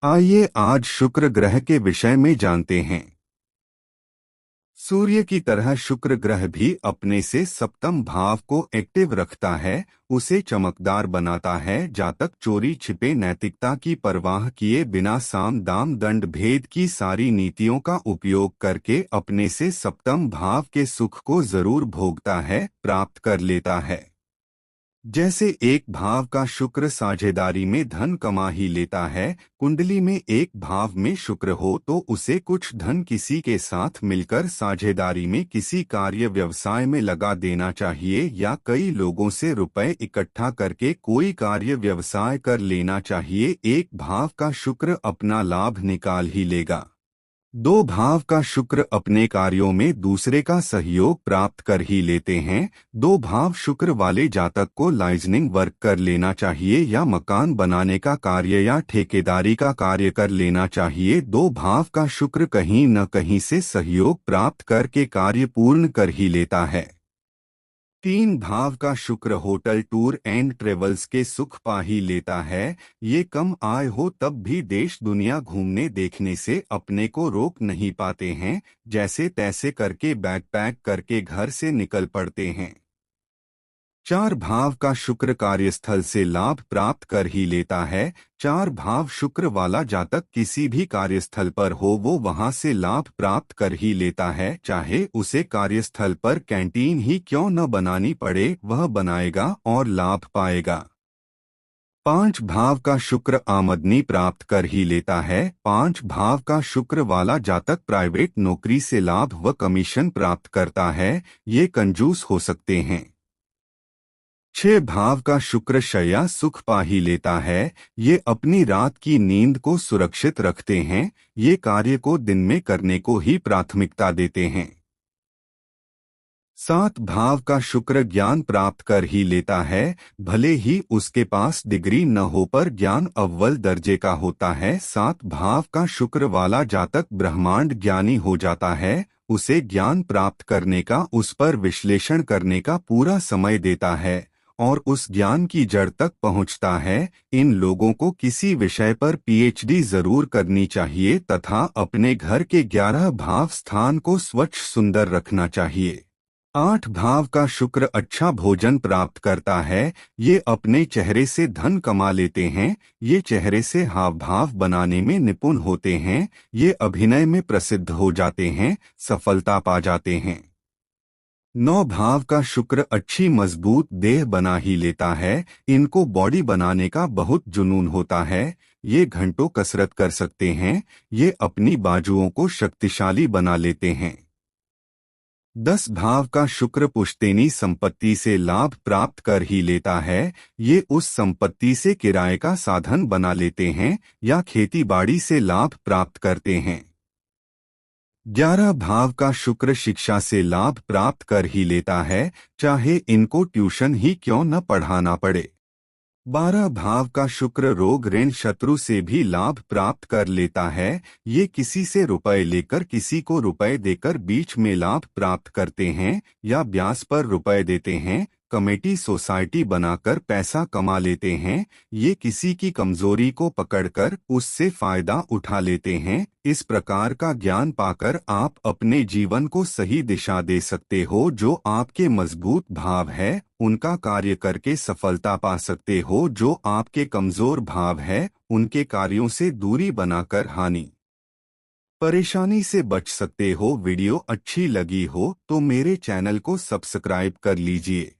आइए आज शुक्र ग्रह के विषय में जानते हैं। सूर्य की तरह शुक्र ग्रह भी अपने से सप्तम भाव को एक्टिव रखता है, उसे चमकदार बनाता है। जातक चोरी छिपे नैतिकता की परवाह किए बिना साम दाम दंड भेद की सारी नीतियों का उपयोग करके अपने से सप्तम भाव के सुख को जरूर भोगता है, प्राप्त कर लेता है। जैसे एक भाव का शुक्र साझेदारी में धन कमा ही लेता है। कुंडली में एक भाव में शुक्र हो तो उसे कुछ धन किसी के साथ मिलकर साझेदारी में किसी कार्य व्यवसाय में लगा देना चाहिए, या कई लोगों से रुपए इकट्ठा करके कोई कार्य व्यवसाय कर लेना चाहिए। एक भाव का शुक्र अपना लाभ निकाल ही लेगा। दो भाव का शुक्र अपने कार्यों में दूसरे का सहयोग प्राप्त कर ही लेते हैं। दो भाव शुक्र वाले जातक को लाइजनिंग वर्क कर लेना चाहिए, या मकान बनाने का कार्य या ठेकेदारी का कार्य कर लेना चाहिए। दो भाव का शुक्र कहीं न कहीं से सहयोग प्राप्त करके कार्य पूर्ण कर ही लेता है। तीन भाव का शुक्र होटल टूर एंड ट्रेवल्स के सुख पा ही लेता है। ये कम आय हो तब भी देश दुनिया घूमने देखने से अपने को रोक नहीं पाते हैं, जैसे तैसे करके बैग पैक करके घर से निकल पड़ते हैं। चार भाव का शुक्र कार्यस्थल से लाभ प्राप्त कर ही लेता है। चार भाव शुक्र वाला जातक किसी भी कार्यस्थल पर हो वो वहां से लाभ प्राप्त कर ही लेता है, चाहे उसे कार्यस्थल पर कैंटीन ही क्यों न बनानी पड़े, वह बनाएगा और लाभ पाएगा। पांच भाव का शुक्र आमदनी प्राप्त कर ही लेता है। पांच भाव का शुक्र वाला जातक प्राइवेट नौकरी से लाभ व कमीशन प्राप्त करता है। ये कंजूस हो सकते हैं। छह भाव का शुक्र शय्या सुख पा ही लेता है। ये अपनी रात की नींद को सुरक्षित रखते हैं। ये कार्य को दिन में करने को ही प्राथमिकता देते हैं। सात भाव का शुक्र ज्ञान प्राप्त कर ही लेता है। भले ही उसके पास डिग्री न हो पर ज्ञान अव्वल दर्जे का होता है। सात भाव का शुक्र वाला जातक ब्रह्मांड ज्ञानी हो जाता है। उसे ज्ञान प्राप्त करने का, उस पर विश्लेषण करने का पूरा समय देता है और उस ज्ञान की जड़ तक पहुंचता है। इन लोगों को किसी विषय पर पीएचडी जरूर करनी चाहिए तथा अपने घर के 11 भाव स्थान को स्वच्छ सुंदर रखना चाहिए। आठ भाव का शुक्र अच्छा भोजन प्राप्त करता है। ये अपने चेहरे से धन कमा लेते हैं। ये चेहरे से हाव भाव बनाने में निपुण होते हैं। ये अभिनय में प्रसिद्ध हो जाते हैं, सफलता पा जाते हैं। नौ भाव का शुक्र अच्छी मजबूत देह बना ही लेता है। इनको बॉडी बनाने का बहुत जुनून होता है। ये घंटों कसरत कर सकते हैं। ये अपनी बाजुओं को शक्तिशाली बना लेते हैं। 10 भाव का शुक्र पुश्तैनी संपत्ति से लाभ प्राप्त कर ही लेता है। ये उस संपत्ति से किराए का साधन बना लेते हैं या खेती बाड़ी से लाभ प्राप्त करते हैं। 11 भाव का शुक्र शिक्षा से लाभ प्राप्त कर ही लेता है, चाहे इनको ट्यूशन ही क्यों न पढ़ाना पड़े। 12 भाव का शुक्र रोग ऋण शत्रु से भी लाभ प्राप्त कर लेता है। ये किसी से रुपए लेकर किसी को रुपए देकर बीच में लाभ प्राप्त करते हैं, या ब्याज पर रुपए देते हैं। कमेटी सोसाइटी बनाकर पैसा कमा लेते हैं। ये किसी की कमजोरी को पकड़कर उससे फायदा उठा लेते हैं। इस प्रकार का ज्ञान पाकर आप अपने जीवन को सही दिशा दे सकते हो। जो आपके मजबूत भाव है उनका कार्य करके सफलता पा सकते हो। जो आपके कमजोर भाव है उनके कार्यों से दूरी बनाकर हानि परेशानी से बच सकते हो। वीडियो अच्छी लगी हो तो मेरे चैनल को सब्सक्राइब कर लीजिए।